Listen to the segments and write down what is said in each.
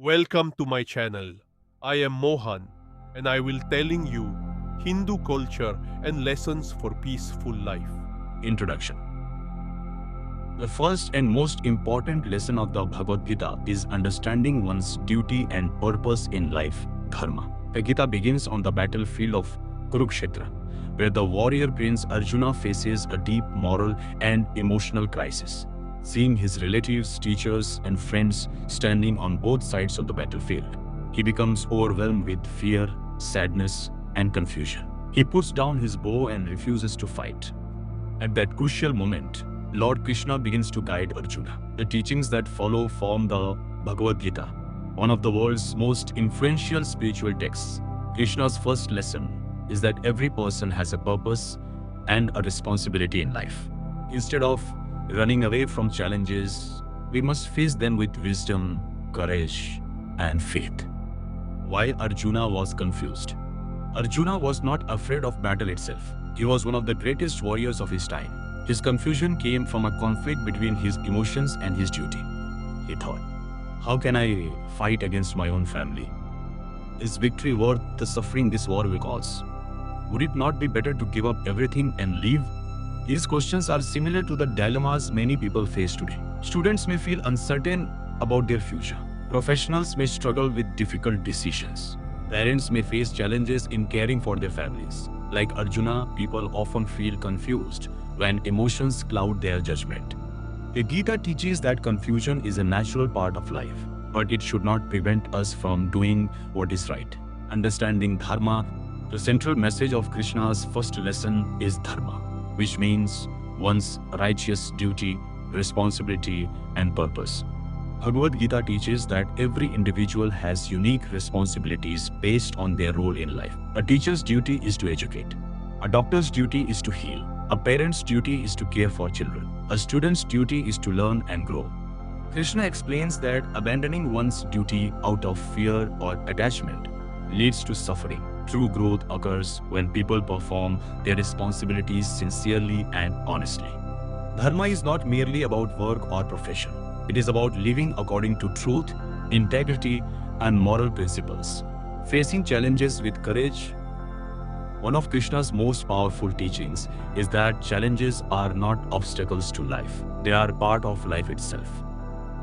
Welcome to my channel. I am Mohan and I will telling you Hindu culture and lessons for peaceful life. Introduction. The first and most important lesson of the Bhagavad Gita is understanding one's duty and purpose in life, dharma. The Gita begins on the battlefield of Kurukshetra, where the warrior prince Arjuna faces a deep moral and emotional crisis. Seeing his relatives, teachers, and friends standing on both sides of the battlefield, he becomes overwhelmed with fear, sadness, and confusion. He puts down his bow and refuses to fight. At that crucial moment, Lord Krishna begins to guide Arjuna. The teachings that follow form the Bhagavad Gita, one of the world's most influential spiritual texts. Krishna's first lesson is that every person has a purpose and a responsibility in life. Instead of running away from challenges, we must face them with wisdom, courage, and faith. Why Arjuna was confused? Arjuna was not afraid of battle itself. He was one of the greatest warriors of his time. His confusion came from a conflict between his emotions and his duty. He thought, how can I fight against my own family? Is victory worth the suffering this war will cause? Would it not be better to give up everything and leave? These questions are similar to the dilemmas many people face today. Students may feel uncertain about their future. Professionals may struggle with difficult decisions. Parents may face challenges in caring for their families. Like Arjuna, people often feel confused when emotions cloud their judgment. The Gita teaches that confusion is a natural part of life, but it should not prevent us from doing what is right. Understanding dharma, the central message of Krishna's first lesson is dharma, which means one's righteous duty, responsibility, and purpose. Bhagavad Gita teaches that every individual has unique responsibilities based on their role in life. A teacher's duty is to educate. A doctor's duty is to heal. A parent's duty is to care for children. A student's duty is to learn and grow. Krishna explains that abandoning one's duty out of fear or attachment leads to suffering. True growth occurs when people perform their responsibilities sincerely and honestly. Dharma is not merely about work or profession. It is about living according to truth, integrity, and moral principles. Facing challenges with courage. One of Krishna's most powerful teachings is that challenges are not obstacles to life. They are part of life itself.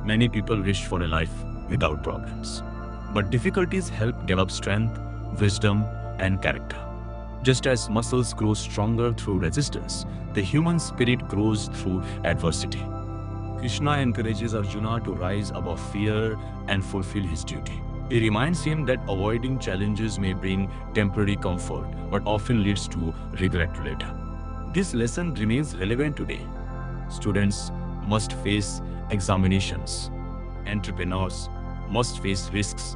Many people wish for a life without problems. But difficulties help develop strength, wisdom, and character. Just as muscles grow stronger through resistance, the human spirit grows through adversity. Krishna encourages Arjuna to rise above fear and fulfill his duty. He reminds him that avoiding challenges may bring temporary comfort, but often leads to regret later. This lesson remains relevant today. Students must face examinations. Entrepreneurs must face risks.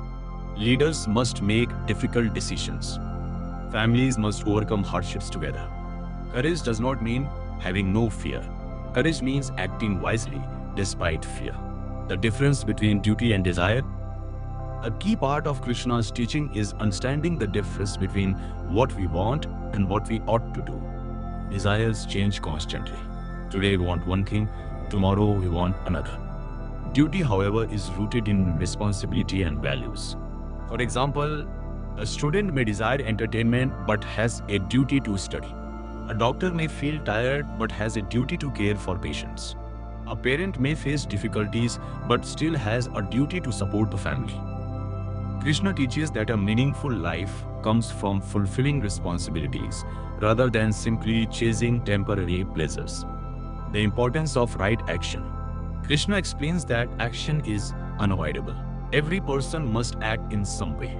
Leaders must make difficult decisions. Families must overcome hardships together. Courage does not mean having no fear. Courage means acting wisely despite fear. The difference between duty and desire. A key part of Krishna's teaching is understanding the difference between what we want and what we ought to do. Desires change constantly. Today we want one thing, tomorrow we want another. Duty, however, is rooted in responsibility and values. For example, a student may desire entertainment but has a duty to study. A doctor may feel tired but has a duty to care for patients. A parent may face difficulties but still has a duty to support the family. Krishna teaches that a meaningful life comes from fulfilling responsibilities rather than simply chasing temporary pleasures. The importance of right action. Krishna explains that action is unavoidable. Every person must act in some way.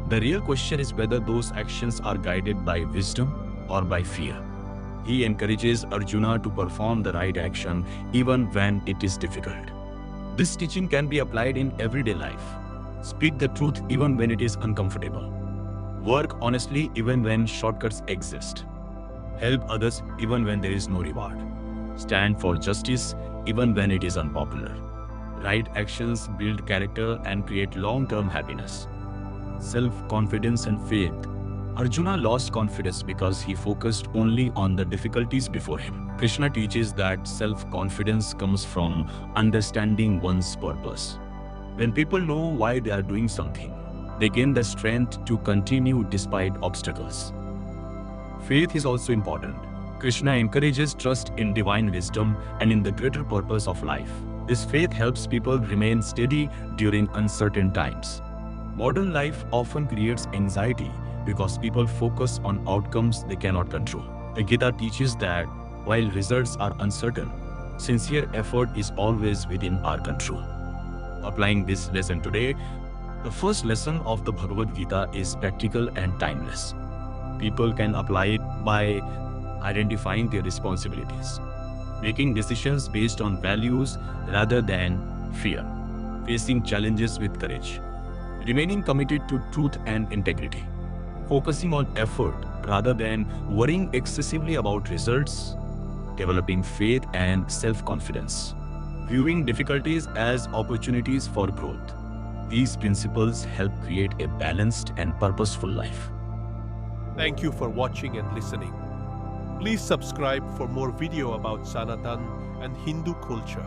The real question is whether those actions are guided by wisdom or by fear. He encourages Arjuna to perform the right action even when it is difficult. This teaching can be applied in everyday life. Speak the truth even when it is uncomfortable. Work honestly even when shortcuts exist. Help others even when there is no reward. Stand for justice even when it is unpopular. Right actions build character and create long-term happiness. Self-confidence and faith. Arjuna lost confidence because he focused only on the difficulties before him. Krishna teaches that self-confidence comes from understanding one's purpose. When people know why they are doing something, they gain the strength to continue despite obstacles. Faith is also important. Krishna encourages trust in divine wisdom and in the greater purpose of life. This faith helps people remain steady during uncertain times. Modern life often creates anxiety because people focus on outcomes they cannot control. The Gita teaches that while results are uncertain, sincere effort is always within our control. Applying this lesson today, the first lesson of the Bhagavad Gita is practical and timeless. People can apply it by identifying their responsibilities, making decisions based on values rather than fear, facing challenges with courage, remaining committed to truth and integrity, focusing on effort rather than worrying excessively about results, developing faith and self-confidence, viewing difficulties as opportunities for growth. These principles help create a balanced and purposeful life. Thank you for watching and listening. Please subscribe for more video about Sanatan and Hindu culture.